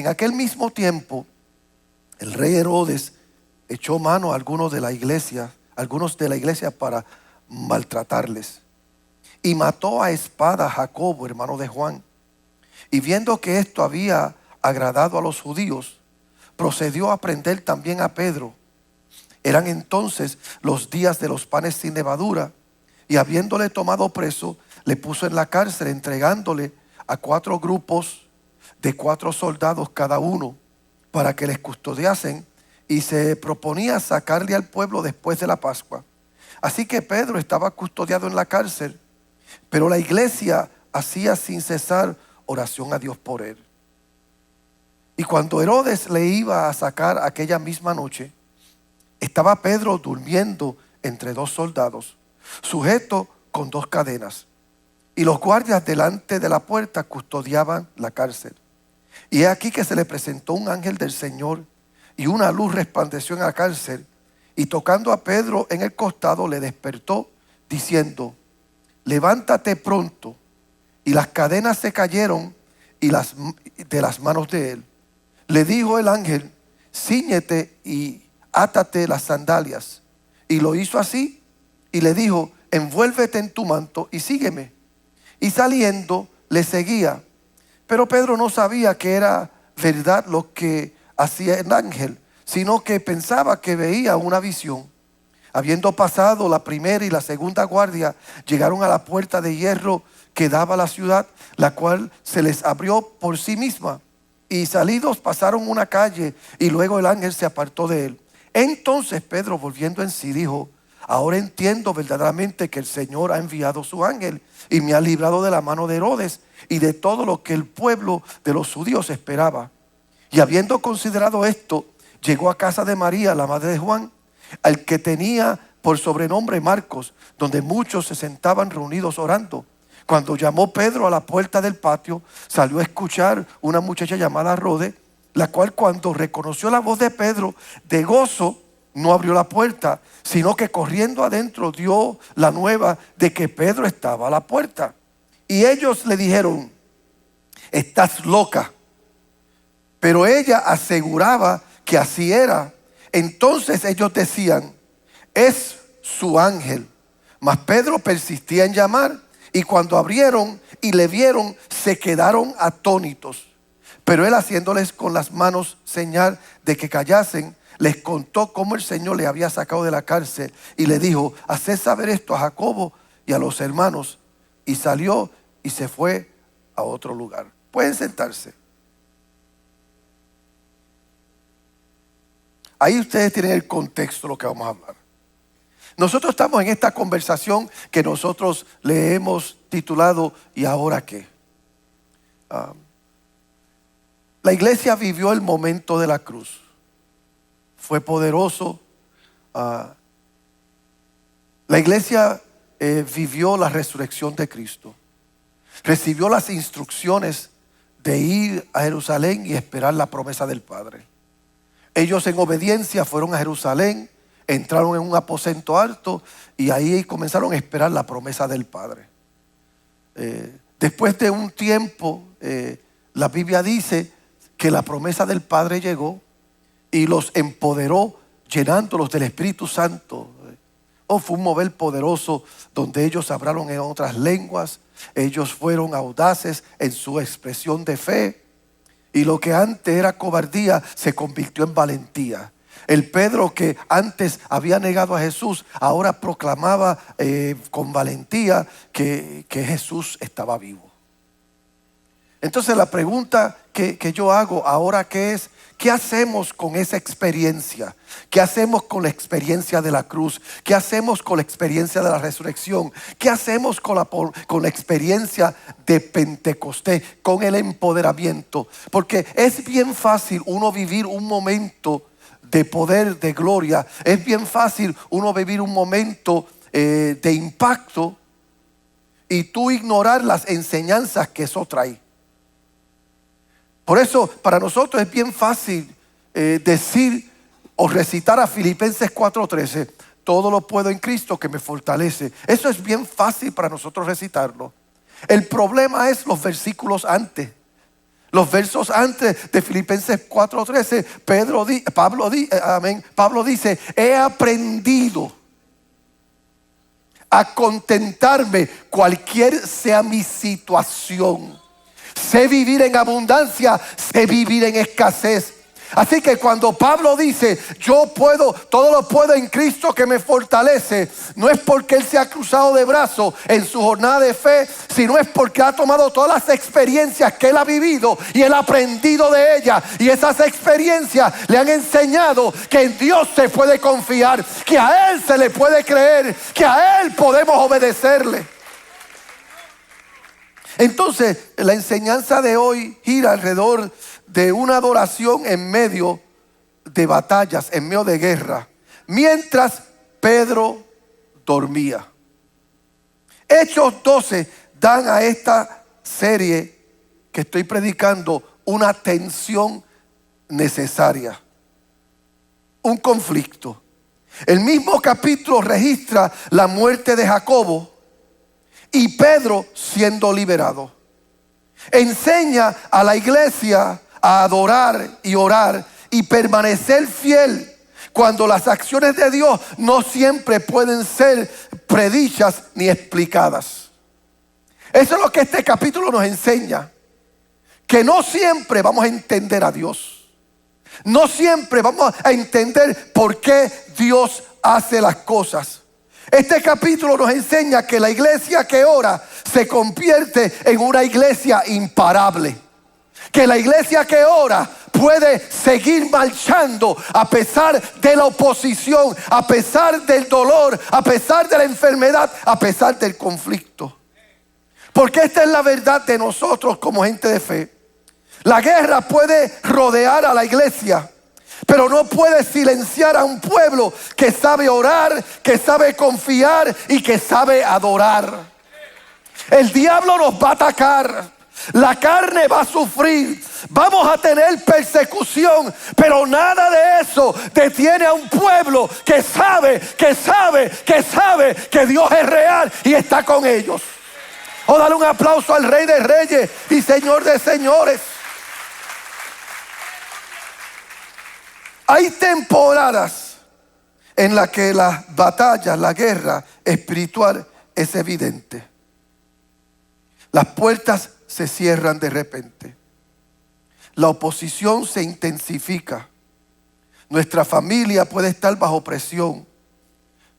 en aquel mismo tiempo, el rey Herodes echó mano a algunos de la iglesia para maltratarles. Y mató a espada a Jacobo, hermano de Juan. Y viendo que esto había agradado a los judíos, procedió a prender también a Pedro. Eran entonces los días de los panes sin levadura, y habiéndole tomado preso, le puso en la cárcel, entregándole a 4 grupos de 4 soldados cada uno, para que les custodiasen, y se proponía sacarle al pueblo después de la Pascua. Así que Pedro estaba custodiado en la cárcel, pero la iglesia hacía sin cesar oración a Dios por él. Y cuando Herodes le iba a sacar aquella misma noche, estaba Pedro durmiendo entre 2 soldados, sujeto con 2 cadenas. Y los guardias delante de la puerta custodiaban la cárcel. Y he aquí que se le presentó un ángel del Señor, y una luz resplandeció en la cárcel, y tocando a Pedro en el costado le despertó, diciendo: levántate pronto. Y las cadenas se cayeron de las manos de él. Le dijo el ángel: cíñete y átate las sandalias. Y lo hizo así, y le dijo: envuélvete en tu manto y sígueme. Y saliendo le seguía. Pero Pedro no sabía que era verdad lo que hacía el ángel, sino que pensaba que veía una visión. Habiendo pasado la primera y la segunda guardia, llegaron a la puerta de hierro que daba a la ciudad, la cual se les abrió por sí misma. Y salidos pasaron una calle, y luego el ángel se apartó de él. Entonces Pedro, volviendo en sí, dijo: ahora entiendo verdaderamente que el Señor ha enviado su ángel y me ha librado de la mano de Herodes y de todo lo que el pueblo de los judíos esperaba. Y habiendo considerado esto, llegó a casa de María, la madre de Juan, al que tenía por sobrenombre Marcos, donde muchos se sentaban reunidos orando. Cuando llamó Pedro a la puerta del patio, salió a escuchar una muchacha llamada Rode, la cual, cuando reconoció la voz de Pedro, de gozo no abrió la puerta, sino que corriendo adentro dio la nueva de que Pedro estaba a la puerta. Y ellos le dijeron: estás loca. Pero ella aseguraba que así era. Entonces ellos decían: es su ángel. Mas Pedro persistía en llamar, y cuando abrieron y le vieron, se quedaron atónitos. Pero él, haciéndoles con las manos señal de que callasen, les contó cómo el Señor le había sacado de la cárcel, y le dijo: haced saber esto a Jacobo y a los hermanos. Y salió y se fue a otro lugar. Pueden sentarse. Ahí ustedes tienen el contexto de lo que vamos a hablar. Nosotros estamos en esta conversación que nosotros le hemos titulado ¿y ahora qué? La iglesia vivió el momento de la cruz. Fue poderoso. La iglesia vivió la resurrección de Cristo. Recibió las instrucciones de ir a Jerusalén y esperar la promesa del Padre. Ellos, en obediencia, fueron a Jerusalén, entraron en un aposento alto y ahí comenzaron a esperar la promesa del Padre. Después de un tiempo, la Biblia dice que la promesa del Padre llegó y los empoderó, llenándolos del Espíritu Santo. Fue un mover poderoso donde ellos hablaron en otras lenguas. Ellos fueron audaces en su expresión de fe, y lo que antes era cobardía se convirtió en valentía. El Pedro que antes había negado a Jesús, ahora proclamaba con valentía que Jesús estaba vivo. Entonces la pregunta que yo hago ahora, ¿qué es? ¿Qué hacemos con esa experiencia? ¿Qué hacemos con la experiencia de la cruz? ¿Qué hacemos con la experiencia de la resurrección? ¿Qué hacemos con la experiencia de Pentecostés? Con el empoderamiento. Porque es bien fácil uno vivir un momento de poder, de gloria. Es bien fácil uno vivir un momento de impacto y tú ignorar las enseñanzas que eso trae. Por eso para nosotros es bien fácil decir o recitar a Filipenses 4:13, todo lo puedo en Cristo que me fortalece. Eso es bien fácil para nosotros recitarlo. El problema es los versículos antes. Los versos antes de Filipenses 4:13, Pablo dice, he aprendido a contentarme cualquier sea mi situación. Sé vivir en abundancia, sé vivir en escasez. Así que cuando Pablo dice, yo puedo, todo lo puedo en Cristo que me fortalece, no es porque él se ha cruzado de brazos en su jornada de fe, sino es porque ha tomado todas las experiencias que él ha vivido y él ha aprendido de ellas. Y esas experiencias le han enseñado que en Dios se puede confiar, que a él se le puede creer, que a él podemos obedecerle. Entonces, la enseñanza de hoy gira alrededor de una adoración en medio de batallas, en medio de guerra, mientras Pedro dormía. Hechos 12 dan a esta serie que estoy predicando una tensión necesaria, un conflicto. El mismo capítulo registra la muerte de Jacobo y Pedro siendo liberado. Enseña a la iglesia a adorar y orar y permanecer fiel cuando las acciones de Dios no siempre pueden ser predichas ni explicadas. Eso es lo que este capítulo nos enseña, que no siempre vamos a entender a Dios. No siempre vamos a entender por qué Dios hace las cosas. Este capítulo nos enseña que la iglesia que ora se convierte en una iglesia imparable. Que la iglesia que ora puede seguir marchando a pesar de la oposición, a pesar del dolor, a pesar de la enfermedad, a pesar del conflicto. Porque esta es la verdad de nosotros como gente de fe. La guerra puede rodear a la iglesia, pero no puede silenciar a un pueblo que sabe orar, que sabe confiar y que sabe adorar. El diablo nos va a atacar. La carne va a sufrir, vamos a tener persecución, pero nada de eso detiene a un pueblo que sabe que Dios es real y está con ellos. O dale un aplauso al Rey de Reyes y Señor de Señores. Hay temporadas en las que las batallas, la guerra espiritual es evidente. Las puertas se cierran de repente. La oposición se intensifica. Nuestra familia puede estar bajo presión.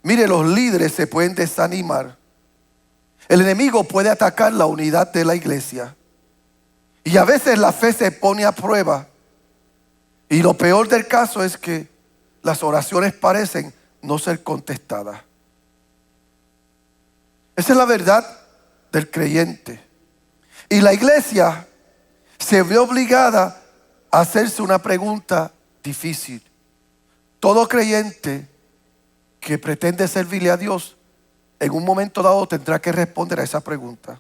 Mire, los líderes se pueden desanimar. El enemigo puede atacar la unidad de la iglesia. Y a veces la fe se pone a prueba. Y lo peor del caso es que las oraciones parecen no ser contestadas. Esa es la verdad del creyente. Y la iglesia se ve obligada a hacerse una pregunta difícil. Todo creyente que pretende servirle a Dios, en un momento dado tendrá que responder a esa pregunta.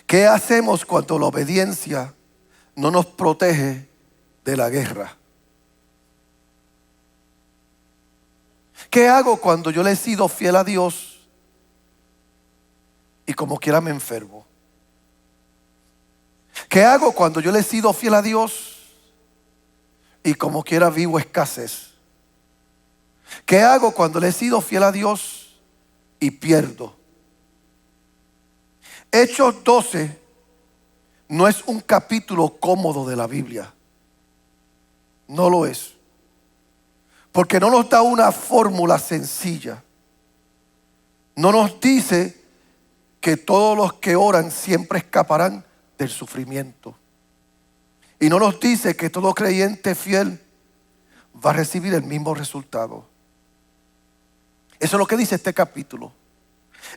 ¿Qué hacemos cuando la obediencia no nos protege de la guerra? ¿Qué hago cuando yo le he sido fiel a Dios y como quiera me enfermo? ¿Qué hago cuando yo le he sido fiel a Dios y como quiera vivo escasez? ¿Qué hago cuando le he sido fiel a Dios y pierdo? Hechos 12 no es un capítulo cómodo de la Biblia. No lo es. Porque no nos da una fórmula sencilla. No nos dice que todos los que oran siempre escaparán del sufrimiento. Y no nos dice que todo creyente fiel va a recibir el mismo resultado. Eso es lo que dice este capítulo.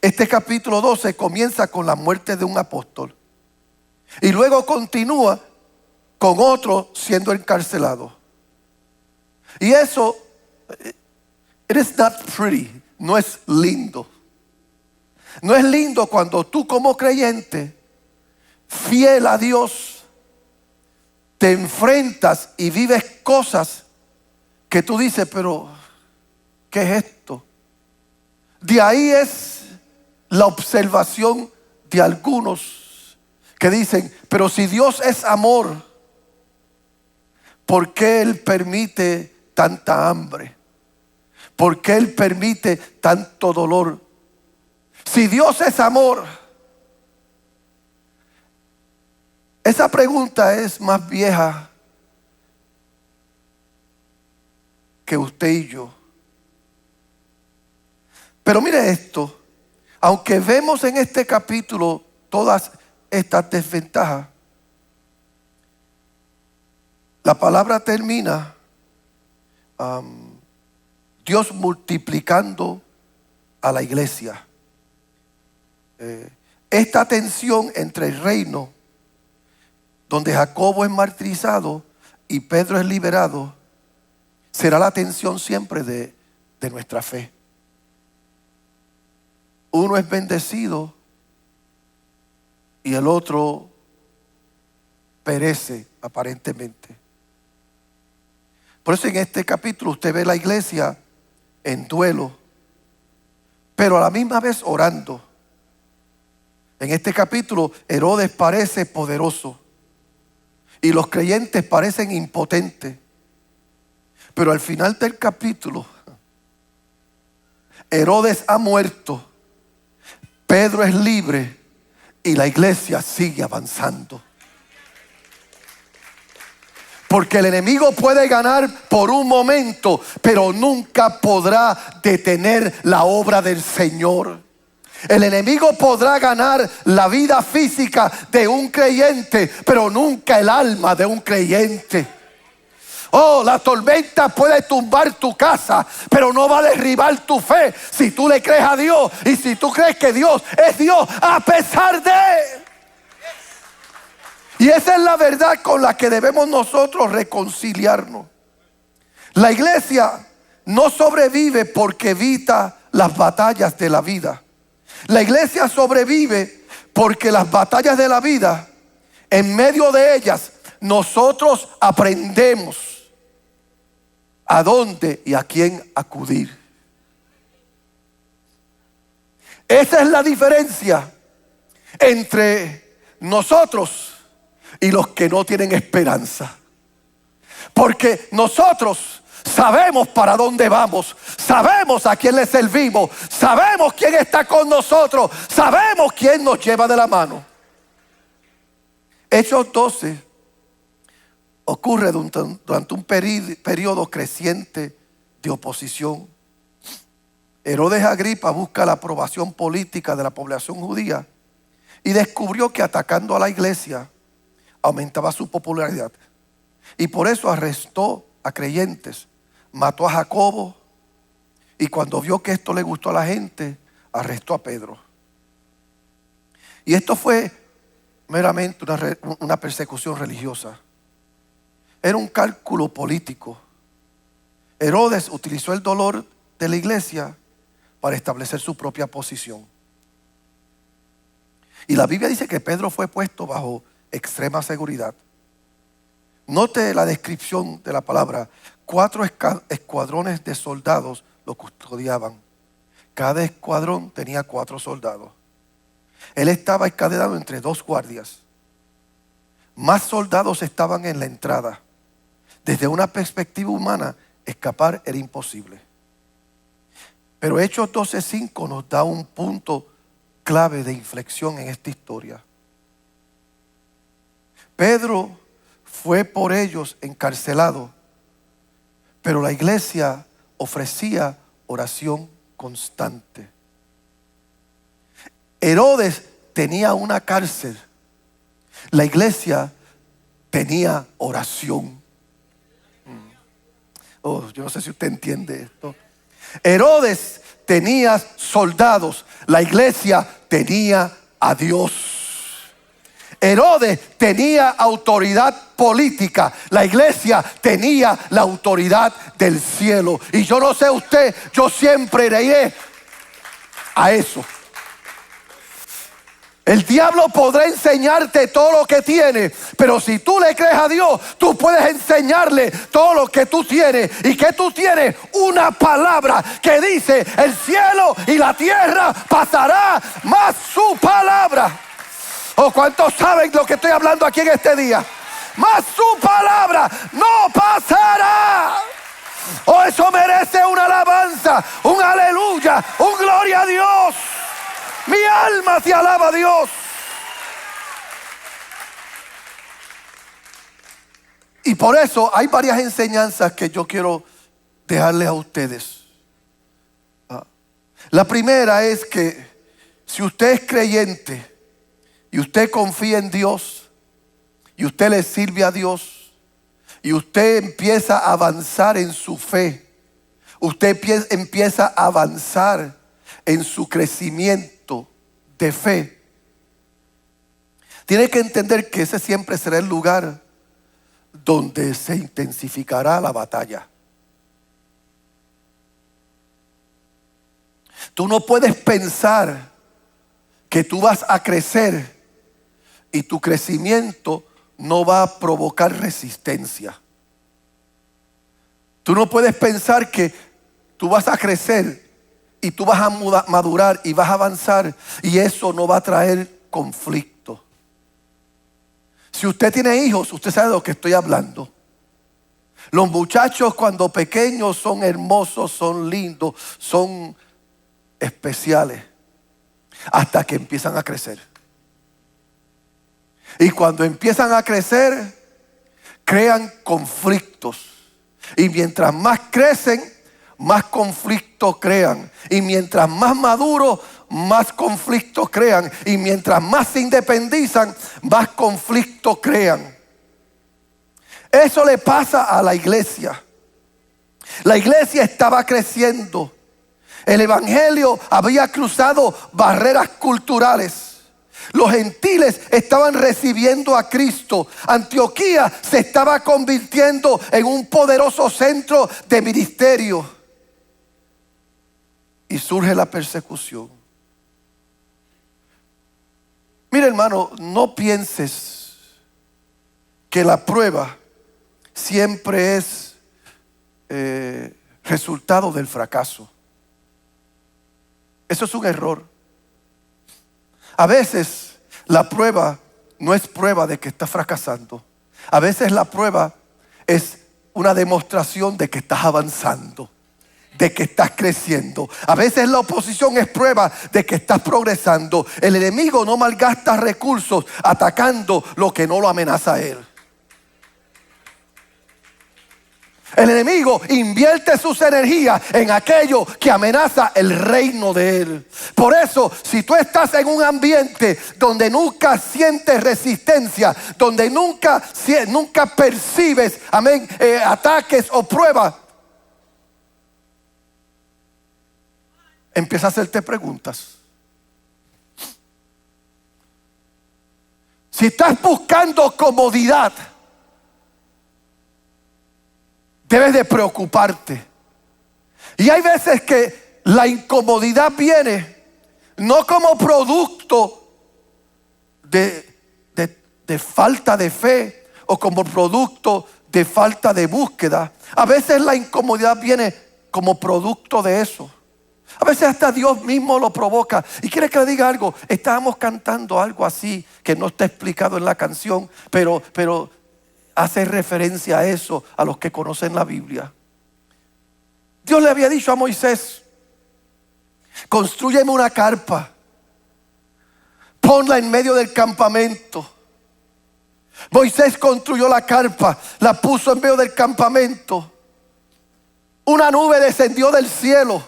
Este capítulo 12 comienza con la muerte de un apóstol. Y luego continúa con otro siendo encarcelado. Y eso, it is not pretty, no es lindo. No es lindo cuando tú como creyente, fiel a Dios, te enfrentas y vives cosas que tú dices, pero ¿qué es esto? De ahí es la observación de algunos que dicen, pero si Dios es amor, ¿por qué Él permite tanta hambre? ¿Por qué Él permite tanto dolor? Si Dios es amor, esa pregunta es más vieja que usted y yo. Pero mire esto, aunque vemos en este capítulo todas estas desventajas, la palabra termina Dios multiplicando a la iglesia. Esta tensión entre el reino, donde Jacobo es martirizado y Pedro es liberado, será la tensión siempre de nuestra fe. Uno es bendecido y el otro perece aparentemente. Por eso en este capítulo usted ve la iglesia en duelo, pero a la misma vez orando. En este capítulo Herodes parece poderoso y los creyentes parecen impotentes. Pero al final del capítulo, Herodes ha muerto, Pedro es libre y la iglesia sigue avanzando. Porque el enemigo puede ganar por un momento, pero nunca podrá detener la obra del Señor. El enemigo podrá ganar la vida física de un creyente, pero nunca el alma de un creyente. Oh, la tormenta puede tumbar tu casa, pero no va a derribar tu fe si tú le crees a Dios y si tú crees que Dios es Dios a pesar de. Y esa es la verdad con la que debemos nosotros reconciliarnos. La iglesia no sobrevive porque evita las batallas de la vida. La iglesia sobrevive porque las batallas de la vida, en medio de ellas, nosotros aprendemos a dónde y a quién acudir. Esa es la diferencia entre nosotros y los que no tienen esperanza. Porque nosotros sabemos para dónde vamos, sabemos a quién le servimos, sabemos quién está con nosotros, sabemos quién nos lleva de la mano. Hechos 12 ocurre durante un periodo creciente de oposición. Herodes Agripa busca la aprobación política de la población judía y descubrió que atacando a la iglesia aumentaba su popularidad. Y por eso arrestó a creyentes, mató a Jacobo y cuando vio que esto le gustó a la gente, arrestó a Pedro. Y esto fue meramente una persecución religiosa. Era un cálculo político. Herodes utilizó el dolor de la iglesia para establecer su propia posición. Y la Biblia dice que Pedro fue puesto bajo extrema seguridad. Note la descripción de la palabra. 4 escuadrones de soldados lo custodiaban. Cada escuadrón tenía 4 soldados. Él estaba encadenado entre 2 guardias. Más soldados estaban en la entrada. Desde una perspectiva humana, escapar era imposible. Pero Hechos 12:5 nos da un punto clave de inflexión en esta historia. Pedro fue por ellos encarcelado, pero la iglesia ofrecía oración constante. Herodes tenía una cárcel, la iglesia tenía oración. Oh, yo no sé si usted entiende esto. Herodes tenía soldados, la iglesia tenía a Dios. Herodes tenía autoridad política, la iglesia tenía la autoridad del cielo. Y yo no sé usted, yo siempre iré a eso. El diablo podrá enseñarte todo lo que tiene, pero si tú le crees a Dios, tú puedes enseñarle todo lo que tú tienes. Y que tú tienes una palabra que dice: el cielo y la tierra pasará, mas su palabra ¿O cuántos saben lo que estoy hablando aquí en este día? Mas su palabra no pasará. Oh, eso merece una alabanza, un aleluya, un gloria a Dios. Mi alma te alaba a Dios. Y por eso hay varias enseñanzas que yo quiero dejarles a ustedes. La primera es que si usted es creyente y usted confía en Dios y usted le sirve a Dios y usted empieza a avanzar en su fe, usted empieza a avanzar en su crecimiento de fe, tiene que entender que ese siempre será el lugar donde se intensificará la batalla. Tú no puedes pensar que tú vas a crecer y tu crecimiento no va a provocar resistencia. Tú no puedes pensar que tú vas a crecer y tú vas a madurar y vas a avanzar y eso no va a traer conflicto. Si usted tiene hijos, usted sabe de lo que estoy hablando. Los muchachos cuando pequeños son hermosos, son lindos, son especiales, hasta que empiezan a crecer. Y cuando empiezan a crecer, crean conflictos. Y mientras más crecen, más conflictos crean. Y mientras más maduros, más conflictos crean. Y mientras más se independizan, más conflictos crean. Eso le pasa a la iglesia. La iglesia estaba creciendo. El evangelio había cruzado barreras culturales. Los gentiles estaban recibiendo a Cristo. Antioquía se estaba convirtiendo en un poderoso centro de ministerio. Y surge la persecución. Mira, hermano, no pienses que la prueba siempre es resultado del fracaso. Eso es un error. A veces la prueba no es prueba de que estás fracasando. A veces la prueba es una demostración de que estás avanzando, de que estás creciendo. A veces la oposición es prueba de que estás progresando. El enemigo no malgasta recursos atacando lo que no lo amenaza a él. El enemigo invierte sus energías en aquello que amenaza el reino de él. Por eso, si tú estás en un ambiente donde nunca sientes resistencia, donde nunca percibes, amén, ataques o pruebas, empieza a hacerte preguntas. Si estás buscando comodidad, debes de preocuparte. Y hay veces que la incomodidad viene no como producto de falta de fe o como producto de falta de búsqueda. A veces la incomodidad viene como producto de eso. A veces hasta Dios mismo lo provoca. Y quiere que le diga algo. Estábamos cantando algo así que no está explicado en la canción, pero hace referencia a eso a los que conocen la Biblia. Dios le había dicho a Moisés: constrúyeme una carpa, ponla en medio del campamento. Moisés construyó la carpa, la puso en medio del campamento. Una nube descendió del cielo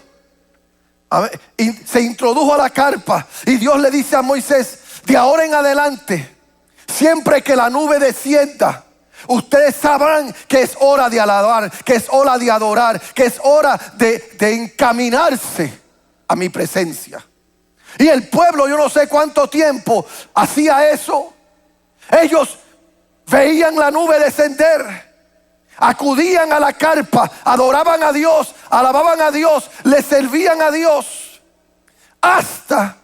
y se introdujo a la carpa. Y Dios le dice a Moisés: de ahora en adelante, siempre que la nube descienda, ustedes sabrán que es hora de alabar, que es hora de adorar, que es hora de encaminarse a mi presencia. Y el pueblo, yo no sé cuánto tiempo hacía eso. Ellos veían la nube descender, acudían a la carpa, adoraban a Dios, alababan a Dios, le servían a Dios, hasta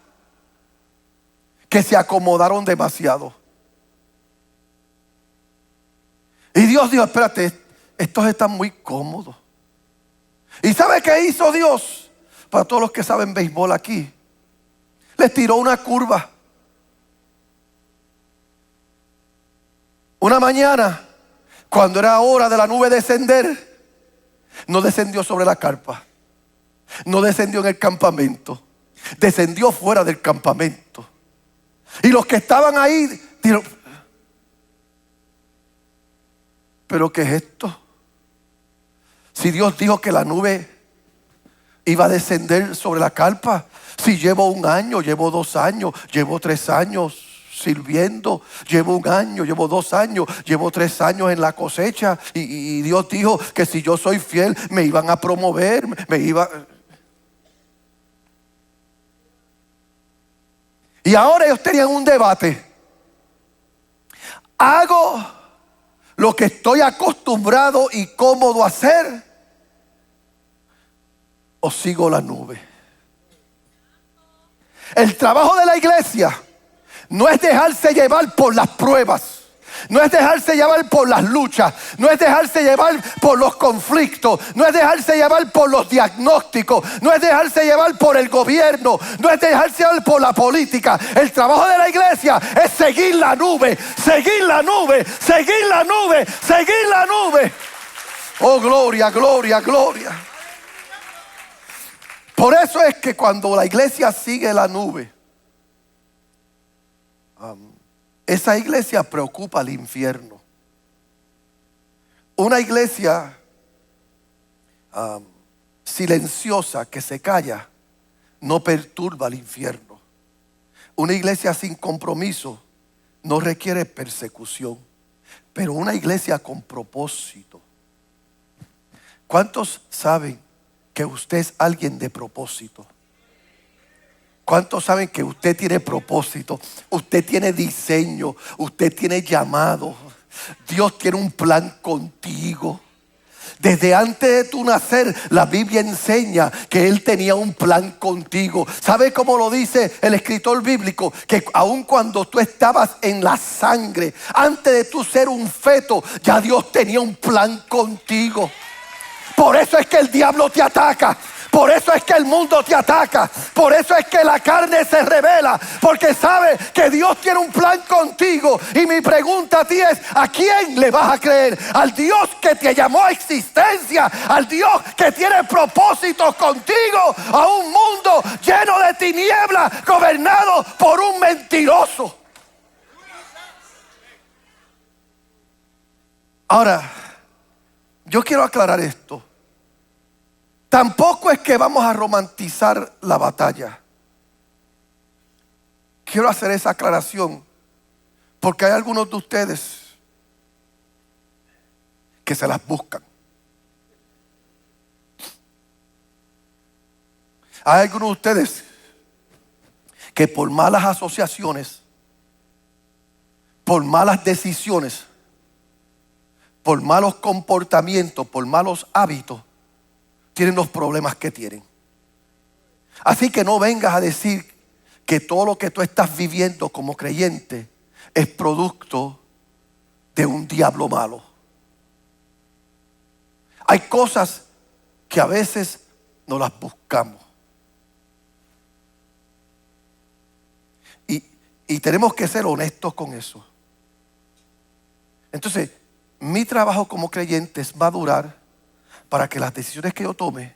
que se acomodaron demasiado. Y Dios dijo: espérate, estos están muy cómodos. ¿Y sabe qué hizo Dios? Para todos los que saben béisbol aquí, les tiró una curva. Una mañana, cuando era hora de la nube descender, no descendió sobre la carpa, no descendió en el campamento, descendió fuera del campamento. Y los que estaban ahí dijeron: ¿pero qué es esto? Si Dios dijo que la nube iba a descender sobre la carpa. Si llevo 1 año, llevo 2 años, llevo 3 años sirviendo, llevo 1 año, llevo 2 años, llevo 3 años en la cosecha, y Dios dijo que si yo soy fiel me iban a promover, Y ahora ellos tenían un debate: ¿hago lo que estoy acostumbrado y cómodo a hacer, o sigo la nube? El trabajo de la iglesia no es dejarse llevar por las pruebas, no es dejarse llevar por las luchas, no es dejarse llevar por los conflictos, no es dejarse llevar por los diagnósticos, no es dejarse llevar por el gobierno, no es dejarse llevar por la política. El trabajo de la iglesia es seguir la nube, seguir la nube, seguir la nube, seguir la nube. Oh, gloria, gloria, gloria. Por eso es que cuando la iglesia sigue la nube, esa iglesia preocupa al infierno. Una iglesia silenciosa que se calla no perturba al infierno. Una iglesia sin compromiso no requiere persecución, pero una iglesia con propósito. ¿Cuántos saben que usted es alguien de propósito? ¿Cuántos saben que usted tiene propósito? Usted tiene diseño, usted tiene llamado. Dios tiene un plan contigo. Desde antes de tu nacer, la Biblia enseña que Él tenía un plan contigo. ¿Sabe cómo lo dice el escritor bíblico? Que aun cuando tú estabas en la sangre, antes de tú ser un feto, ya Dios tenía un plan contigo. Por eso es que el diablo te ataca. Por eso es que el mundo te ataca. Por eso es que la carne se revela. Porque sabe que Dios tiene un plan contigo. Y mi pregunta a ti es: ¿a quién le vas a creer? ¿Al Dios que te llamó a existencia? ¿Al Dios que tiene propósitos contigo? ¿A un mundo lleno de tinieblas, gobernado por un mentiroso? Ahora, yo quiero aclarar esto. Tampoco es que vamos a romantizar la batalla. Quiero hacer esa aclaración porque hay algunos de ustedes que se las buscan. Hay algunos de ustedes que por malas asociaciones, por malas decisiones, por malos comportamientos, por malos hábitos, tienen los problemas que tienen. Así que no vengas a decir que todo lo que tú estás viviendo como creyente es producto de un diablo malo. Hay cosas que a veces no las buscamos. Y tenemos que ser honestos con eso. Entonces, mi trabajo como creyente es madurar para que las decisiones que yo tome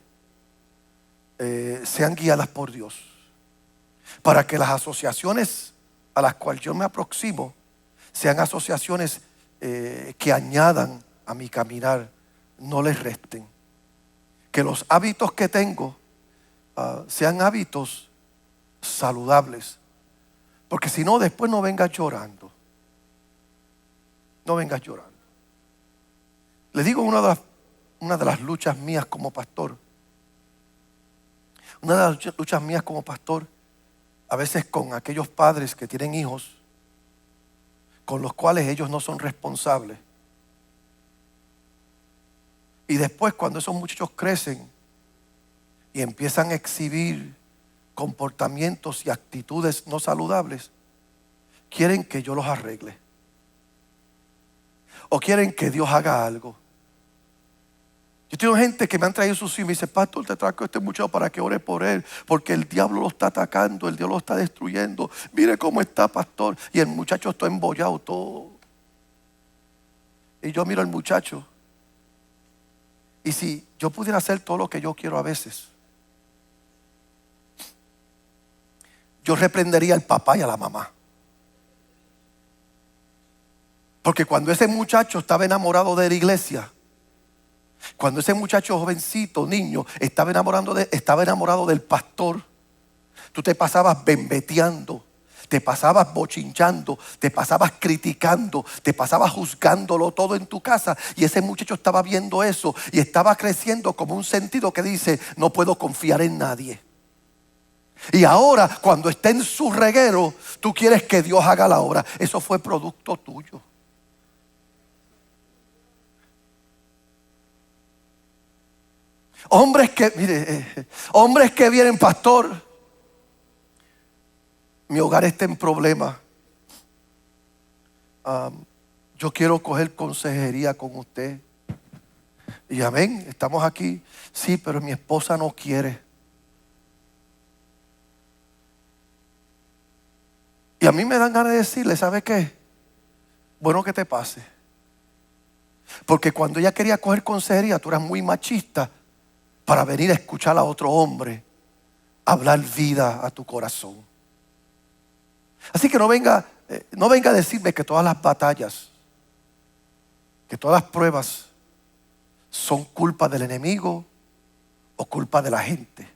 sean guiadas por Dios. Para que las asociaciones a las cuales yo me aproximo sean asociaciones que añadan a mi caminar, no les resten. Que los hábitos que tengo sean hábitos saludables. Porque si no, después no vengas llorando. No vengas llorando. Les digo una de las luchas mías como pastor. Una de las luchas mías como pastor, a veces con aquellos padres que tienen hijos, con los cuales ellos no son responsables. Y después, cuando esos muchachos crecen y empiezan a exhibir comportamientos y actitudes no saludables, quieren que yo los arregle. O quieren que Dios haga algo. Yo tengo gente que me han traído sus hijos y me dice: pastor, te traigo a este muchacho para que ore por él, porque el diablo lo está atacando, el diablo lo está destruyendo. Mire cómo está, pastor. Y el muchacho está embollado todo. Y yo miro al muchacho. Y si yo pudiera hacer todo lo que yo quiero a veces, yo reprendería al papá y a la mamá. Porque cuando ese muchacho estaba enamorado de la iglesia, cuando ese muchacho jovencito, niño, estaba enamorado del pastor, tú te pasabas bembeteando, te pasabas bochinchando, te pasabas criticando, te pasabas juzgándolo todo en tu casa. Y ese muchacho estaba viendo eso y estaba creciendo como un sentido que dice: no puedo confiar en nadie. Y ahora, cuando está en su reguero, tú quieres que Dios haga la obra. Eso fue producto tuyo. Hombres que vienen: pastor, mi hogar está en problemas. Yo quiero coger consejería con usted. Y amén, estamos aquí. Sí, pero mi esposa no quiere. Y a mí me dan ganas de decirle: ¿sabe qué? Bueno que te pase. Porque cuando ella quería coger consejería, tú eras muy machista para venir a escuchar a otro hombre hablar vida a tu corazón. Así que no venga a decirme que todas las batallas, que todas las pruebas son culpa del enemigo o culpa de la gente.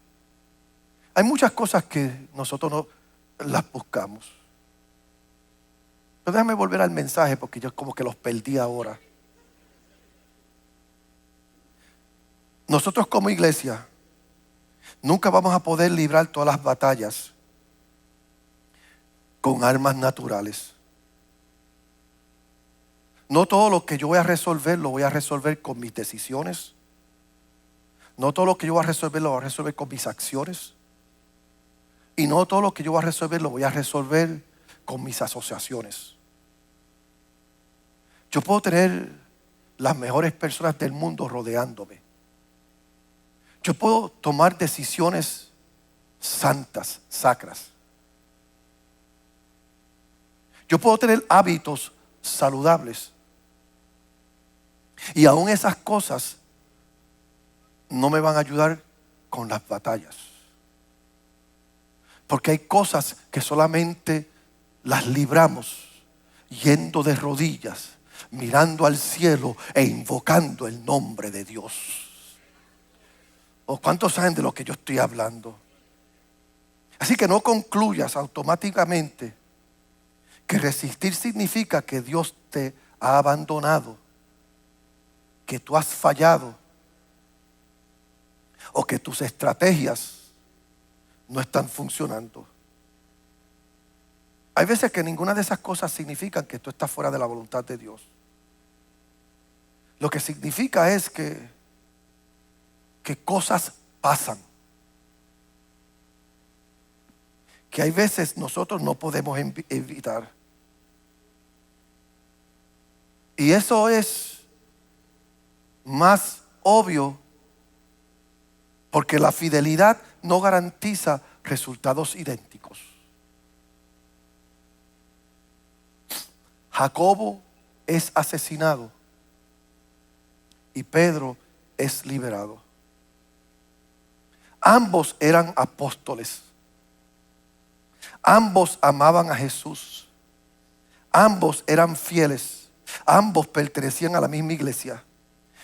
Hay muchas cosas que nosotros no las buscamos. Pero déjame volver al mensaje, porque yo como que los perdí ahora. Nosotros como iglesia nunca vamos a poder librar todas las batallas con armas naturales. No todo lo que yo voy a resolver lo voy a resolver con mis decisiones. No todo lo que yo voy a resolver lo voy a resolver con mis acciones. Y no todo lo que yo voy a resolver lo voy a resolver con mis asociaciones. Yo puedo tener las mejores personas del mundo rodeándome. Yo puedo tomar decisiones santas, sacras. Yo puedo tener hábitos saludables. Y aún esas cosas no me van a ayudar con las batallas. Porque hay cosas que solamente las libramos yendo de rodillas, mirando al cielo e invocando el nombre de Dios. ¿O cuántos saben de lo que yo estoy hablando? Así que no concluyas automáticamente que resistir significa que Dios te ha abandonado, que tú has fallado o que tus estrategias no están funcionando. Hay veces que ninguna de esas cosas significan que tú estás fuera de la voluntad de Dios. Lo que significa es que cosas pasan. Que hay veces nosotros no podemos evitar. Y eso es más obvio porque la fidelidad no garantiza resultados idénticos. Jacobo es asesinado y Pedro es liberado. Ambos eran apóstoles. Ambos amaban a Jesús. Ambos eran fieles. Ambos pertenecían a la misma iglesia.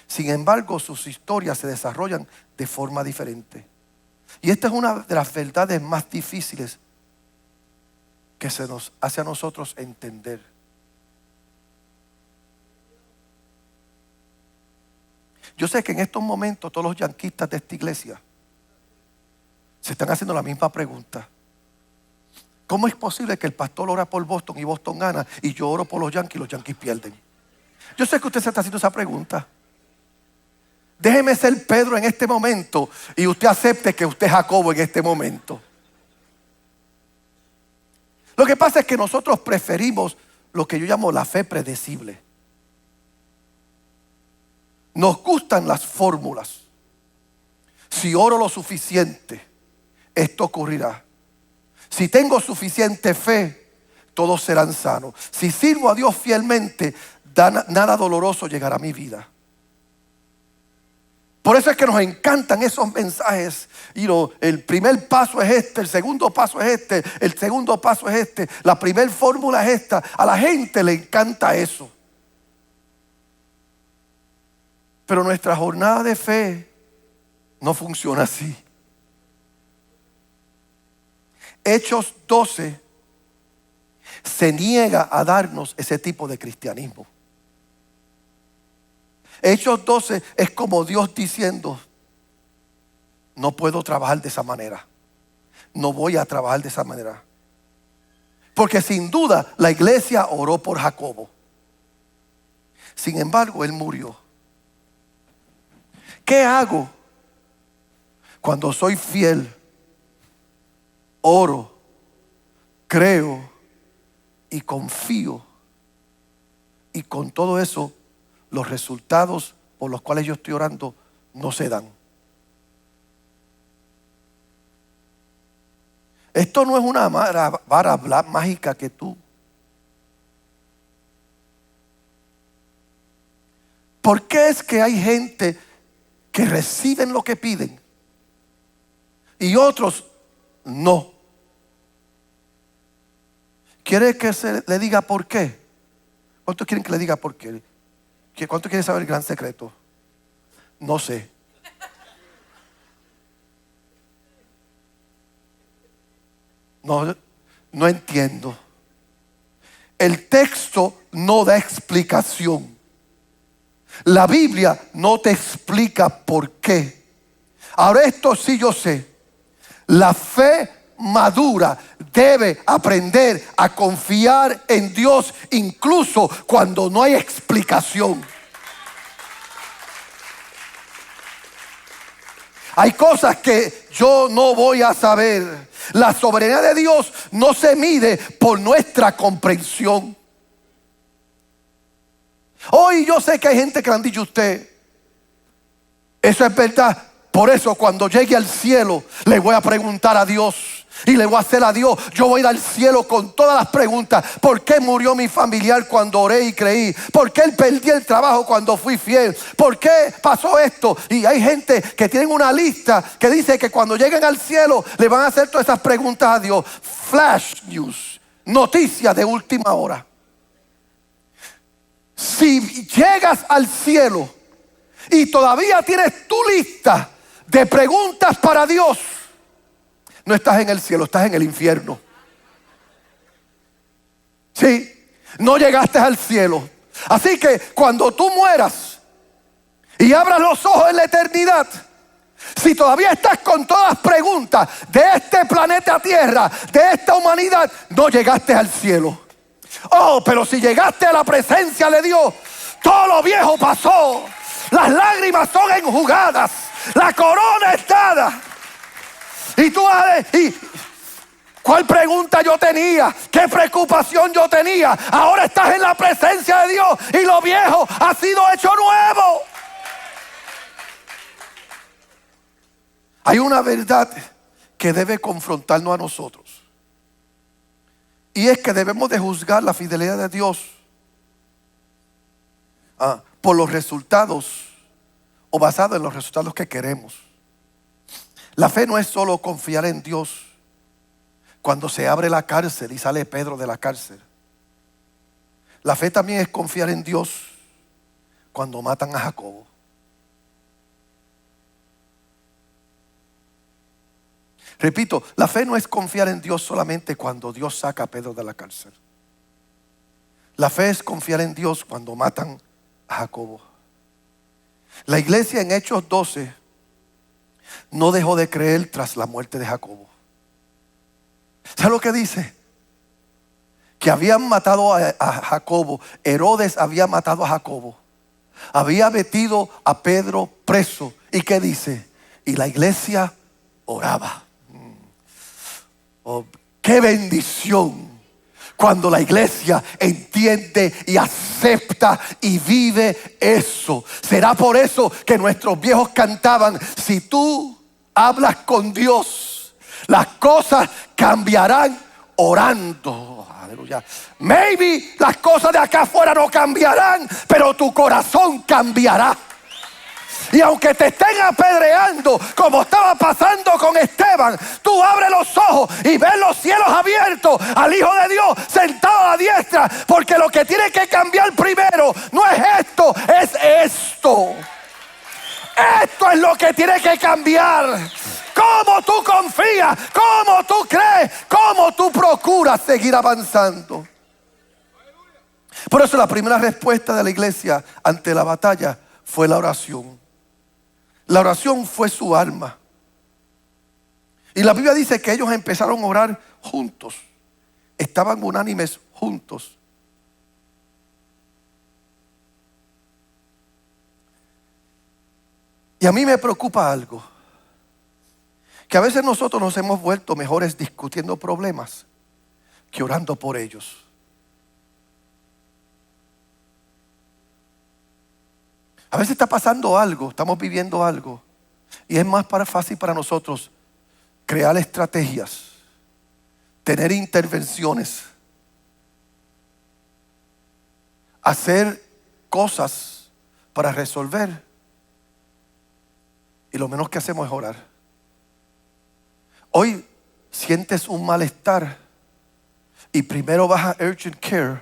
Sin embargo, sus historias se desarrollan de forma diferente. Y esta es una de las verdades más difíciles que se nos hace a nosotros entender. Yo sé que en estos momentos todos los yanquistas de esta iglesia se están haciendo la misma pregunta. ¿Cómo es posible que el pastor ora por Boston y Boston gana y yo oro por los Yankees y los Yankees pierden? Yo sé que usted se está haciendo esa pregunta. Déjeme ser Pedro en este momento y usted acepte que usted es Jacobo en este momento. Lo que pasa es que nosotros preferimos lo que yo llamo la fe predecible. Nos gustan las fórmulas. Si oro lo suficiente, esto ocurrirá. Si tengo suficiente fe, todos serán sanos. Si sirvo a Dios fielmente, nada doloroso llegará a mi vida. Por eso es que nos encantan esos mensajes. El primer paso es este, el segundo paso es este, el segundo paso es este, la primer fórmula es esta. A la gente le encanta eso. Pero nuestra jornada de fe no funciona así. Hechos 12 se niega a darnos ese tipo de cristianismo. Hechos 12 es como Dios diciendo: no puedo trabajar de esa manera. No voy a trabajar de esa manera. Porque sin duda la iglesia oró por Jacobo. Sin embargo, él murió. ¿Qué hago cuando soy fiel, oro, creo y confío, y con todo eso los resultados por los cuales yo estoy orando no se dan? Esto no es una vara mágica que tú. ¿Por qué es que hay gente que reciben lo que piden y otros no? ¿Quiere que se le diga por qué? ¿Cuántos quieren que le diga por qué? ¿Cuántos quieren saber el gran secreto? No sé. No entiendo. El texto no da explicación. La Biblia no te explica por qué. Ahora esto sí yo sé. La fe madura debe aprender a confiar en Dios incluso cuando no hay explicación. Hay cosas que yo no voy a saber. La soberanía de Dios no se mide por nuestra comprensión. Hoy yo sé que hay gente que le han dicho a usted: eso es verdad. Por eso cuando llegue al cielo le voy a preguntar a Dios y le voy a hacer a Dios. Yo voy a ir al cielo con todas las preguntas. ¿Por qué murió mi familiar cuando oré y creí? ¿Por qué perdí el trabajo cuando fui fiel? ¿Por qué pasó esto? Y hay gente que tienen una lista que dice que cuando lleguen al cielo le van a hacer todas esas preguntas a Dios. Flash news, noticias de última hora. Si llegas al cielo y todavía tienes tu lista de preguntas para Dios, no estás en el cielo, estás en el infierno. Sí, no llegaste al cielo. Así que cuando tú mueras y abras los ojos en la eternidad, si todavía estás con todas las preguntas de este planeta Tierra, de esta humanidad, no llegaste al cielo. Oh, pero si llegaste a la presencia de Dios, todo lo viejo pasó. Las lágrimas son enjugadas. La corona es dada. Y tú, ¿cuál pregunta yo tenía? ¿Qué preocupación yo tenía? Ahora estás en la presencia de Dios y lo viejo ha sido hecho nuevo. Hay una verdad que debe confrontarnos a nosotros. Y es que debemos de juzgar la fidelidad de Dios por los resultados o basado en los resultados que queremos. La fe no es solo confiar en Dios cuando se abre la cárcel y sale Pedro de la cárcel. La fe también es confiar en Dios cuando matan a Jacobo. Repito, la fe no es confiar en Dios solamente cuando Dios saca a Pedro de la cárcel. La fe es confiar en Dios cuando matan a Jacobo. La iglesia en Hechos 12 no dejó de creer tras la muerte de Jacobo. ¿Sabes lo que dice? Que habían matado a Jacobo. Herodes había matado a Jacobo. Había metido a Pedro preso. ¿Y qué dice? Y la iglesia oraba. Oh, qué bendición cuando la iglesia entiende y acepta y vive eso. Será por eso que nuestros viejos cantaban: si tú hablas con Dios, las cosas cambiarán orando. Aleluya. Maybe las cosas de acá afuera no cambiarán, pero tu corazón cambiará. Y aunque te estén apedreando, como estaba pasando con Esteban, tú abres los ojos y ves los cielos abiertos, al Hijo de Dios sentado a la diestra. Porque lo que tiene que cambiar primero no es esto, es esto. Esto es lo que tiene que cambiar. Cómo tú confías, cómo tú crees, cómo tú procuras seguir avanzando. Por eso la primera respuesta de la iglesia ante la batalla fue la oración. La oración fue su arma. Y la Biblia dice que ellos empezaron a orar juntos. Estaban unánimes juntos. Y a mí me preocupa algo. Que a veces nosotros nos hemos vuelto mejores discutiendo problemas que orando por ellos. A veces está pasando algo, estamos viviendo algo, y es más fácil para nosotros crear estrategias, tener intervenciones, hacer cosas para resolver, y lo menos que hacemos es orar. Hoy sientes un malestar y primero vas a urgent care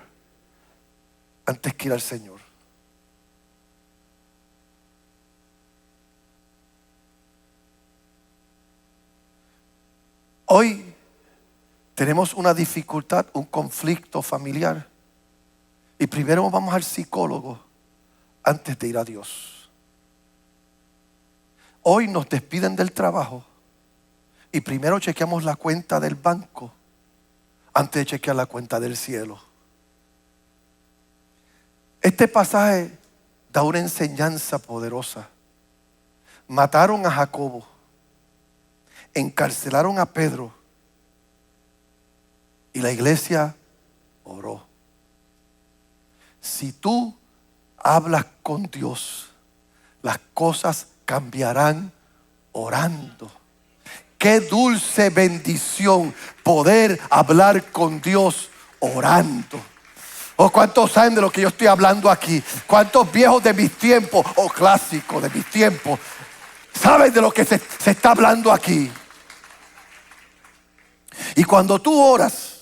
antes que ir al Señor. Hoy tenemos una dificultad, un conflicto familiar, y primero vamos al psicólogo antes de ir a Dios. Hoy nos despiden del trabajo y primero chequeamos la cuenta del banco antes de chequear la cuenta del cielo. Este pasaje da una enseñanza poderosa. Mataron a Jacobo, encarcelaron a Pedro y la iglesia oró. Si tú hablas con Dios, las cosas cambiarán orando. Qué dulce bendición poder hablar con Dios orando. Oh, ¿cuántos saben de lo que yo estoy hablando aquí? ¿Cuántos viejos de mis tiempos, o clásicos de mis tiempos, saben de lo que se está hablando aquí? Y cuando tú oras,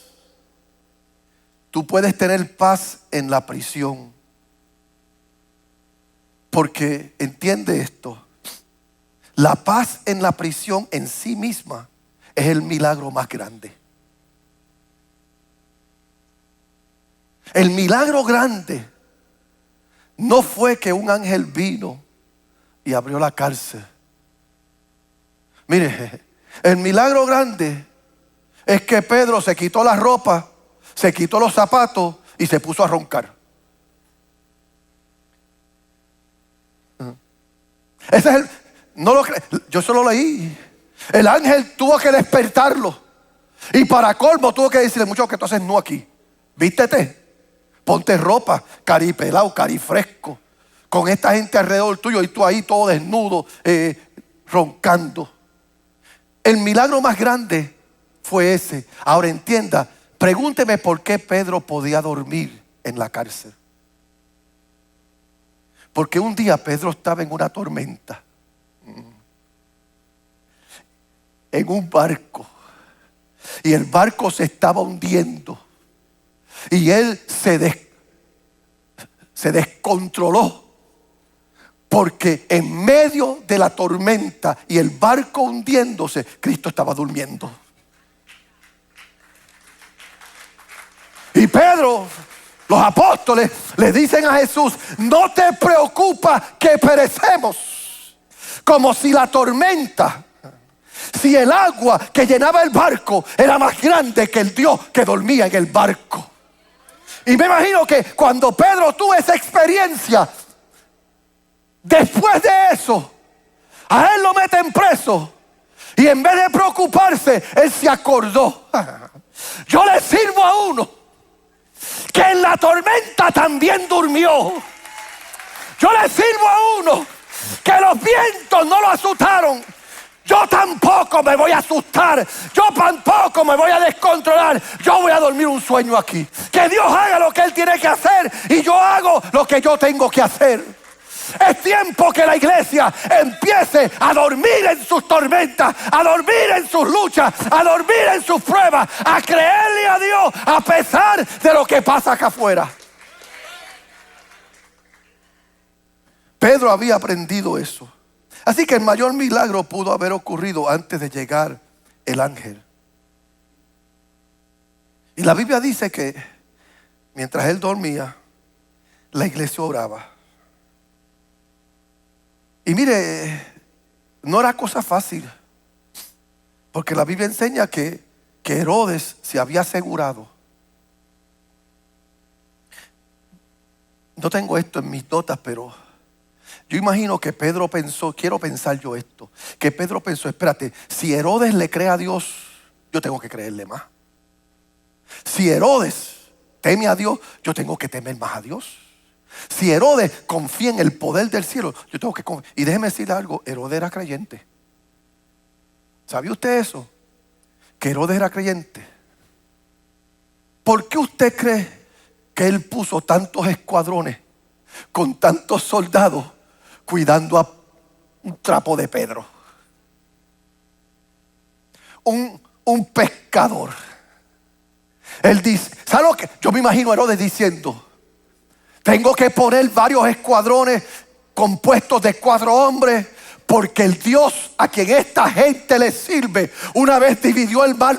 tú puedes tener paz en la prisión. Porque entiende esto. La paz en la prisión en sí misma es el milagro más grande. El milagro grande no fue que un ángel vino y abrió la cárcel. Mire, el milagro grande es que Pedro se quitó la ropa, se quitó los zapatos y se puso a roncar. Ese es el... No lo creo, yo solo leí. El ángel tuvo que despertarlo. Y para colmo tuvo que decirle: mucho que tú haces no aquí. Vístete, ponte ropa, caripelado, carifresco, con esta gente alrededor tuyo y tú ahí todo desnudo, roncando. El milagro más grande fue ese. Ahora entienda, pregúnteme por qué Pedro podía dormir en la cárcel. Porque un día Pedro estaba en una tormenta, en un barco, y el barco se estaba hundiendo y él se descontroló, porque en medio de la tormenta y el barco hundiéndose, Cristo estaba durmiendo. Y Pedro, los apóstoles le dicen a Jesús: no te preocupa que perecemos. Como si la tormenta, si el agua que llenaba el barco era más grande que el Dios que dormía en el barco. Y me imagino que cuando Pedro tuvo esa experiencia, después de eso, a él lo meten preso. Y en vez de preocuparse, él se acordó: yo le sirvo a uno que en la tormenta también durmió. Yo le sirvo a uno que los vientos no lo asustaron. Yo tampoco me voy a asustar. Yo tampoco me voy a descontrolar. Yo voy a dormir un sueño aquí. Que Dios haga lo que Él tiene que hacer y yo hago lo que yo tengo que hacer. Es tiempo que la iglesia empiece a dormir en sus tormentas, a dormir en sus luchas, a dormir en sus pruebas, a creerle a Dios a pesar de lo que pasa acá afuera. Pedro había aprendido eso. Así que el mayor milagro pudo haber ocurrido antes de llegar el ángel. Y la Biblia dice que mientras él dormía, la iglesia oraba. Y mire, no era cosa fácil, porque la Biblia enseña que Herodes se había asegurado. No tengo esto en mis notas, pero yo imagino que Pedro pensó, quiero pensar yo esto, que Pedro pensó, espérate, si Herodes le cree a Dios, yo tengo que creerle más. Si Herodes teme a Dios, yo tengo que temer más a Dios. Si Herodes confía en el poder del cielo, yo tengo que confiar. Y déjeme decirle algo, Herodes era creyente. ¿Sabía usted eso? Que Herodes era creyente. ¿Por qué usted cree que él puso tantos escuadrones con tantos soldados cuidando a un trapo de Pedro? Un pescador. Él dice, ¿sabe lo que? Yo me imagino a Herodes diciendo, tengo que poner varios escuadrones compuestos de 4 hombres, porque el Dios a quien esta gente le sirve, una vez dividió el mar,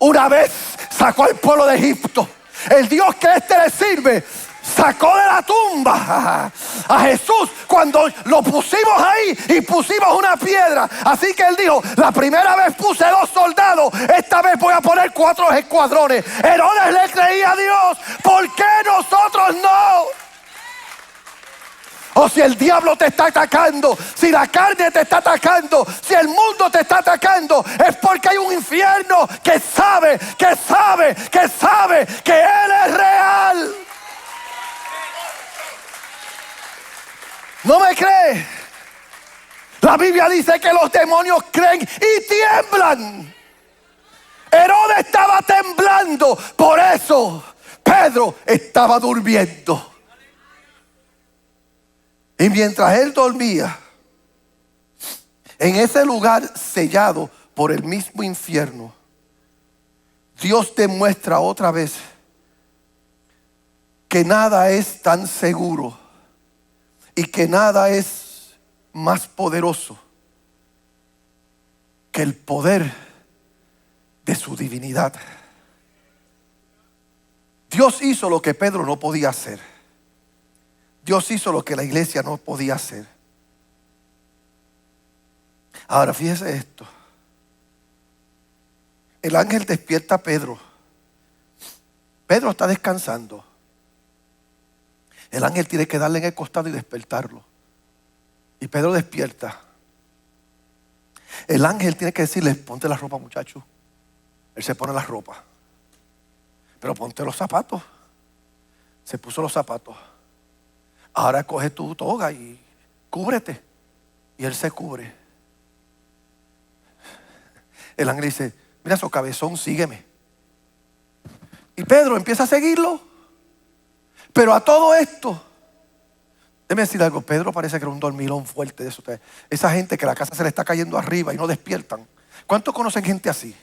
una vez sacó al pueblo de Egipto. El Dios que este le sirve sacó de la tumba a Jesús cuando lo pusimos ahí y pusimos una piedra. Así que él dijo, la primera vez puse 2 soldados, esta vez voy a poner 4 escuadrones. Herodes le creía a Dios, ¿por qué nosotros no? O si el diablo te está atacando, si la carne te está atacando, si el mundo te está atacando, es porque hay un infierno que sabe que Él es real. ¿No me cree? La Biblia dice que los demonios creen y tiemblan. Herodes estaba temblando, por eso Pedro estaba durmiendo. Y mientras él dormía, en ese lugar sellado por el mismo infierno, Dios demuestra otra vez que nada es tan seguro y que nada es más poderoso que el poder de su divinidad. Dios hizo lo que Pedro no podía hacer. Dios hizo lo que la iglesia no podía hacer. Ahora fíjese esto. El ángel despierta a Pedro. Pedro está descansando. El ángel tiene que darle en el costado y despertarlo. Y Pedro despierta. El ángel tiene que decirle, ponte la ropa, muchacho. Él se pone la ropa. Pero ponte los zapatos. Se puso los zapatos. Ahora coge tu toga y cúbrete. Y él se cubre. El ángel dice, mira su cabezón, sígueme. Y Pedro empieza a seguirlo. Pero a todo esto, déjeme decir algo, Pedro parece que era un dormilón fuerte de eso. Esa gente que la casa se le está cayendo arriba y no despiertan. ¿Cuántos conocen gente así?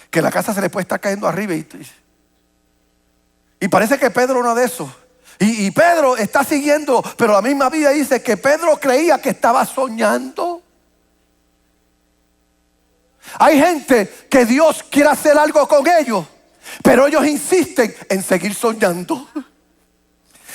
Que la casa se le puede estar cayendo arriba y parece que Pedro no es de esos. Y Pedro está siguiendo, pero la misma Biblia dice que Pedro creía que estaba soñando. Hay gente que Dios quiere hacer algo con ellos, pero ellos insisten en seguir soñando.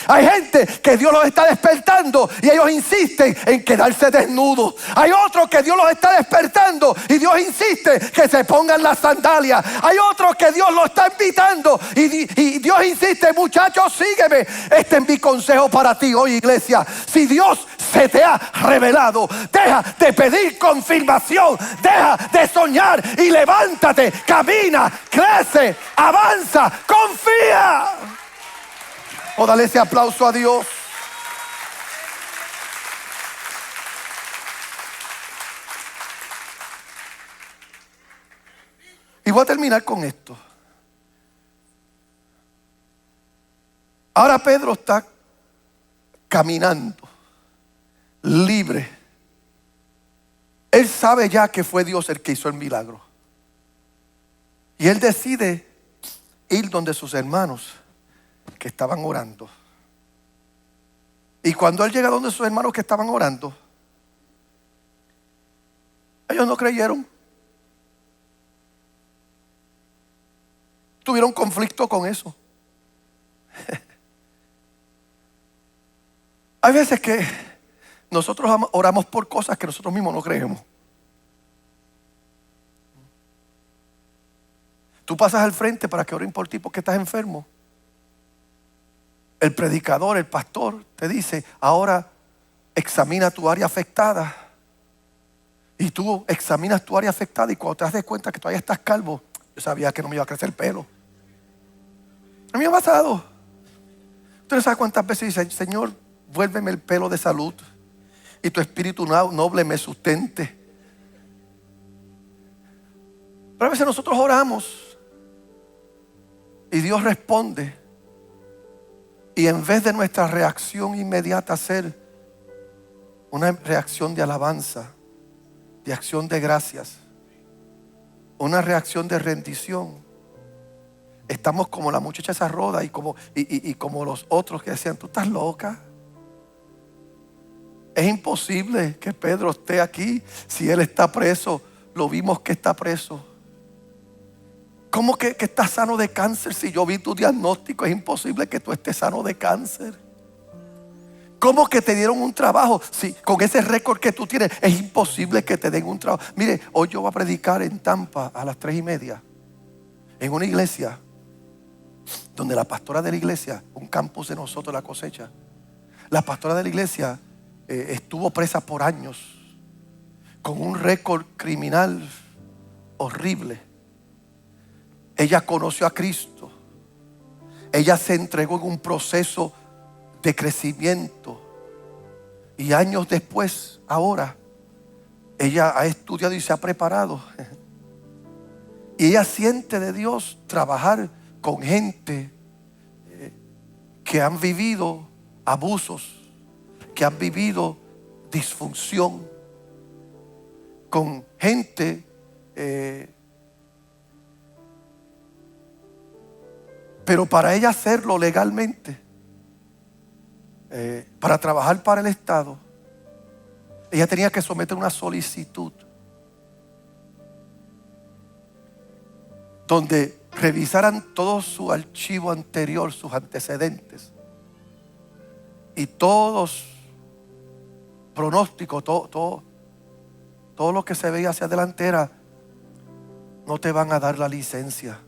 Hay gente que Dios los está despertando y ellos insisten en quedarse desnudos. Hay otros que Dios los está despertando y Dios insiste que se pongan las sandalias. Hay otros que Dios los está invitando y Dios insiste, muchachos, sígueme. Este es mi consejo para ti hoy, iglesia. Si Dios se te ha revelado, deja de pedir confirmación, deja de soñar y levántate, camina, crece, avanza, confía. O dale ese aplauso a Dios. Y voy a terminar con esto. Ahora Pedro está caminando, libre. Él sabe ya que fue Dios el que hizo el milagro. Y él decide ir donde sus hermanos que estaban orando. Y cuando él llega donde sus hermanos que estaban orando, ellos no creyeron. Tuvieron conflicto con eso. Hay veces que nosotros oramos por cosas que nosotros mismos no creemos. Tú pasas al frente para que oren por ti porque estás enfermo. El predicador, el pastor te dice, ahora examina tu área afectada. Y tú examinas tu área afectada y cuando te das cuenta que todavía estás calvo, yo sabía que no me iba a crecer el pelo. A mí me ha pasado. Usted sabe cuántas veces dice, Señor, vuélveme el pelo de salud y tu espíritu noble me sustente. Pero a veces nosotros oramos y Dios responde. Y en vez de nuestra reacción inmediata ser una reacción de alabanza, de acción de gracias, una reacción de rendición, estamos como la muchacha esa roda y como los otros que decían, tú estás loca. Es imposible que Pedro esté aquí si él está preso. Lo vimos que está preso. ¿Cómo que estás sano de cáncer? Si yo vi tu diagnóstico, es imposible que tú estés sano de cáncer. ¿Cómo que te dieron un trabajo? Si con ese récord que tú tienes, es imposible que te den un trabajo. Mire, hoy yo voy a predicar en Tampa a las 3:30 en una iglesia donde la pastora de la iglesia, un campus de nosotros, La Cosecha, la pastora de la iglesia estuvo presa por años con un récord criminal horrible. Ella conoció a Cristo. Ella se entregó en un proceso de crecimiento. Y años después, ahora, ella ha estudiado y se ha preparado. Y ella siente de Dios trabajar con gente que han vivido abusos, que han vivido disfunción, con gente pero para ella hacerlo legalmente, para trabajar para el Estado, ella tenía que someter una solicitud donde revisaran todo su archivo anterior, sus antecedentes y todos pronósticos, todo lo que se veía hacia adelante era: no te van a dar la licencia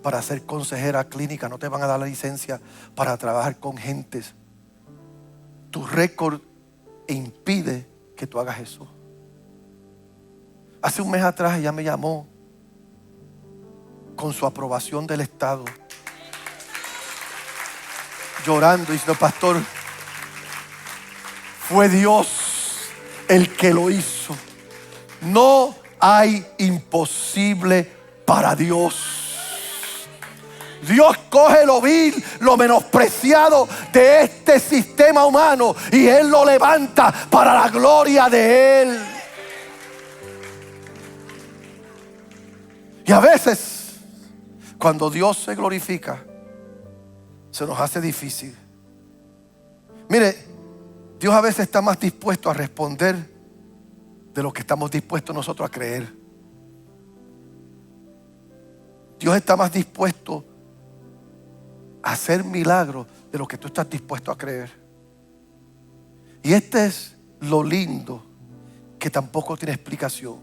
para ser consejera clínica, no te van a dar la licencia para trabajar con gentes. Tu récord impide que tú hagas eso. Hace un mes atrás ella me llamó con su aprobación del Estado, llorando y diciendo: pastor, fue Dios el que lo hizo. No hay imposible para Dios. Dios coge lo vil, lo menospreciado de este sistema humano y Él lo levanta para la gloria de Él. Y a veces, cuando Dios se glorifica, se nos hace difícil. Mire, Dios a veces está más dispuesto a responder de lo que estamos dispuestos nosotros a creer. Dios está más dispuesto hacer milagros de lo que tú estás dispuesto a creer. Y este es lo lindo, que tampoco tiene explicación.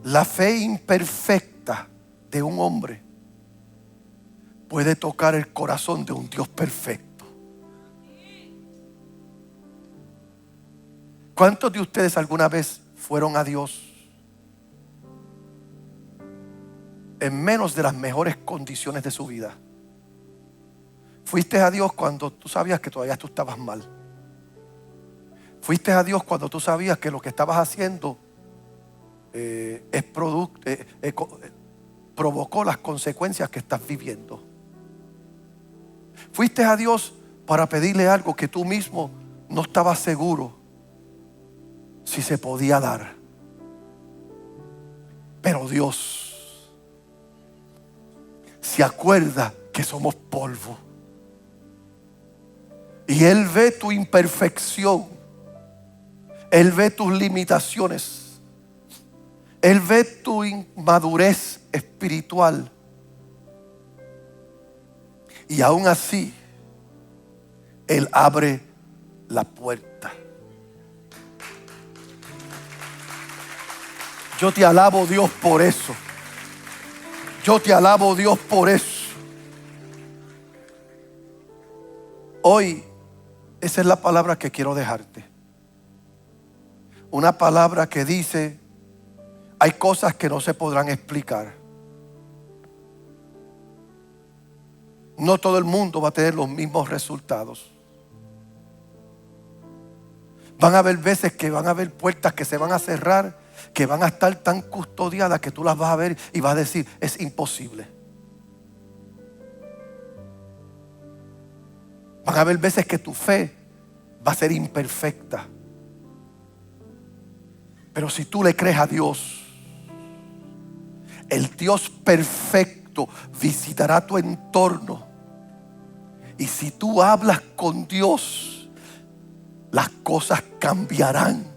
La fe imperfecta de un hombre puede tocar el corazón de un Dios perfecto. ¿Cuántos de ustedes alguna vez fueron a Dios en menos de las mejores condiciones de su vida? Fuiste a Dios cuando tú sabías que todavía tú estabas mal. Fuiste a Dios cuando tú sabías que lo que estabas haciendo provocó las consecuencias que estás viviendo. Fuiste a Dios para pedirle algo que tú mismo no estabas seguro si se podía dar. Pero Dios se acuerda que somos polvo. Y Él ve tu imperfección. Él ve tus limitaciones. Él ve tu inmadurez espiritual. Y aún así, Él abre la puerta. Yo te alabo, Dios, por eso. Yo te alabo, Dios, por eso. Hoy, esa es la palabra que quiero dejarte. Una palabra que dice: hay cosas que no se podrán explicar. No todo el mundo va a tener los mismos resultados. Van a haber veces que van a haber puertas que se van a cerrar, que van a estar tan custodiadas que tú las vas a ver y vas a decir: es imposible. Van a haber veces que tu fe va a ser imperfecta. Pero si tú le crees a Dios, el Dios perfecto visitará tu entorno. Y si tú hablas con Dios, las cosas cambiarán.